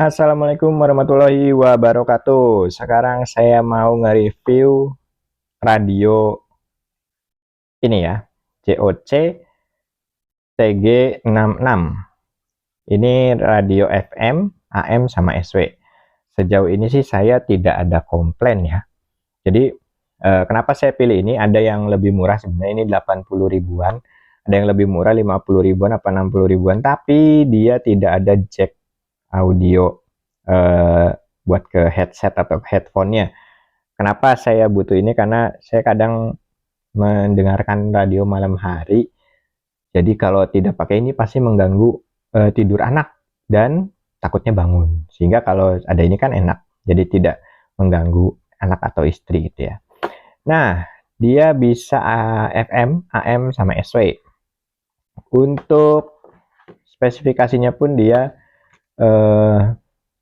Assalamualaikum warahmatullahi wabarakatuh. Sekarang saya mau nge-review radio ini ya, JOC TG66. Ini radio FM, AM sama SW. Sejauh ini sih saya tidak ada komplain ya. Jadi kenapa saya pilih ini? Ada yang lebih murah sebenarnya, ini 80 ribuan. Ada yang lebih murah 50 ribuan apa 60 ribuan, tapi dia tidak ada jack audio buat ke headset atau headphone-nya. Kenapa saya butuh ini? Karena saya kadang mendengarkan radio malam hari. Jadi kalau tidak pakai ini pasti mengganggu tidur anak dan takutnya bangun. Sehingga kalau ada ini kan enak. Jadi tidak mengganggu anak atau istri gitu ya. Nah, dia bisa FM, AM sama SW. Untuk spesifikasinya pun dia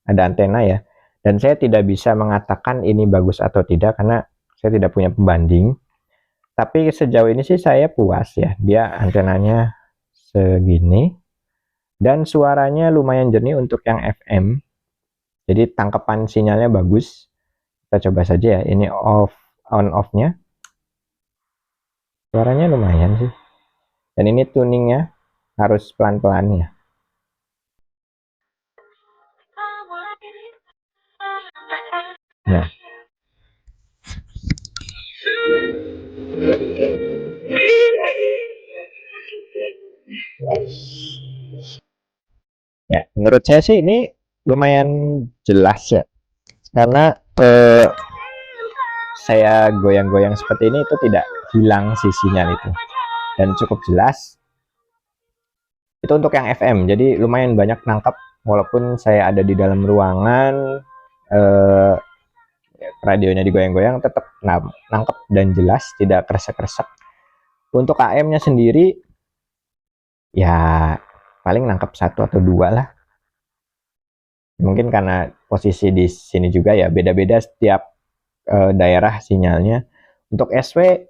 ada antena ya. Dan saya tidak bisa mengatakan ini bagus atau tidak karena saya tidak punya pembanding. Tapi sejauh ini sih saya puas ya. Dia antenanya segini. Dan suaranya lumayan jernih untuk yang FM. Jadi tangkapan sinyalnya bagus. Kita coba saja ya. Ini on off-nya. Suaranya lumayan sih. Dan ini tuningnya harus pelan-pelan ya. Nah. Ya, menurut saya sih ini lumayan jelas ya. Karena saya goyang-goyang seperti ini itu tidak hilang si sinyal itu. Dan cukup jelas. Itu untuk yang FM, jadi lumayan banyak nangkap walaupun saya ada di dalam ruangan, radionya digoyang-goyang tetap nangkep dan jelas, tidak kresek-kresek. Untuk AM-nya sendiri ya paling nangkep 1 atau 2 lah. Mungkin karena posisi di sini juga ya beda-beda setiap daerah sinyalnya. Untuk SW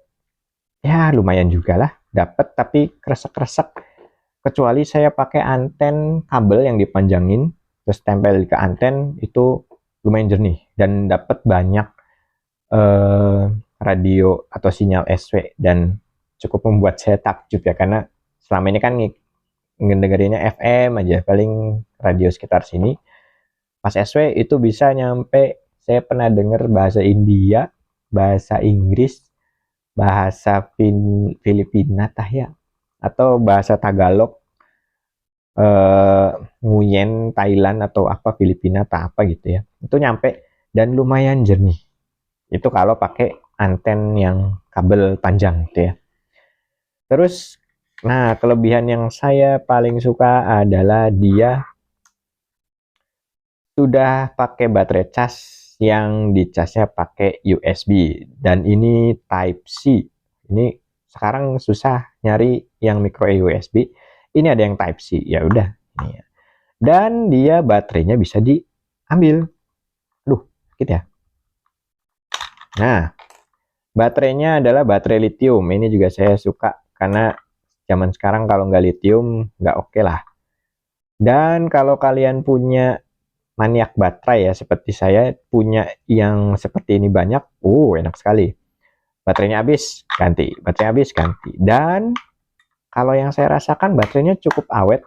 ya lumayan juga lah dapat, tapi kresek-kresek. Kecuali saya pakai anten kabel yang dipanjangin terus tempel ke anten, itu lumayan jernih dan dapat banyak radio atau sinyal SW dan cukup membuat saya takjub ya, karena selama ini kan ngedengerinnya FM aja, paling radio sekitar sini. Pas SW itu bisa nyampe, saya pernah denger bahasa India, bahasa Inggris, bahasa Filipina tah ya, atau bahasa Tagalog, Nguyen Thailand atau apa Filipina atau apa gitu ya, itu nyampe dan lumayan jernih. Itu kalau pakai anten yang kabel panjang gitu ya. Terus nah, kelebihan yang saya paling suka adalah dia sudah pakai baterai cas yang dicasnya pakai USB dan ini Type C. Ini sekarang susah nyari yang micro USB. Ini ada yang Type C, ya udah. Dan dia baterainya bisa diambil. Aduh, sakit ya. Nah, baterainya adalah baterai lithium. Ini juga saya suka karena zaman sekarang kalau nggak lithium nggak oke lah. Dan kalau kalian punya maniak baterai ya seperti saya, punya yang seperti ini banyak, enak sekali. Baterainya habis, ganti. Baterainya habis, ganti. Dan kalau yang saya rasakan baterainya cukup awet.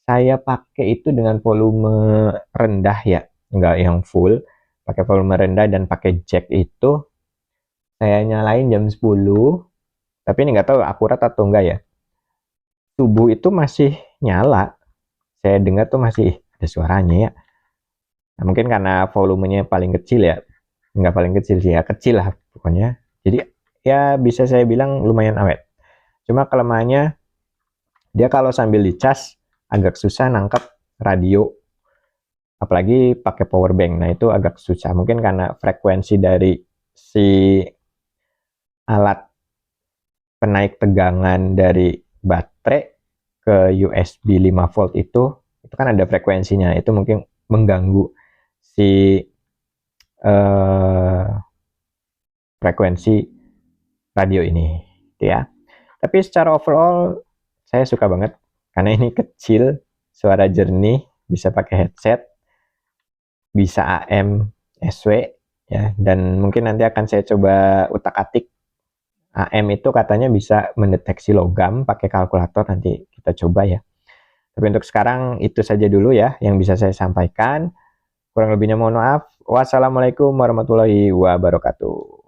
Saya pakai itu dengan volume rendah ya, nggak yang full. Pakai volume rendah dan pakai jack itu. Saya nyalain jam 10, tapi ini nggak tahu akurat atau enggak ya. Subuh itu masih nyala. Saya dengar tuh masih ada suaranya ya. Nah, mungkin karena volumenya paling kecil ya. Nggak paling kecil sih ya, kecil lah pokoknya. Jadi ya bisa saya bilang lumayan awet. Cuma kelemahannya dia kalau sambil dicas agak susah nangkep radio. Apalagi pakai power bank. Nah, itu agak susah. Mungkin karena frekuensi dari si alat penaik tegangan dari baterai ke USB 5 volt itu kan ada frekuensinya, itu mungkin mengganggu si frekuensi radio ini gitu ya. Tapi secara overall saya suka banget karena ini kecil, suara jernih, bisa pakai headset, bisa AM, SW ya, dan mungkin nanti akan saya coba utak-atik. AM itu katanya bisa mendeteksi logam pakai kalkulator, nanti kita coba ya. Tapi untuk sekarang itu saja dulu ya yang bisa saya sampaikan. Kurang lebihnya mohon maaf. Wassalamualaikum warahmatullahi wabarakatuh.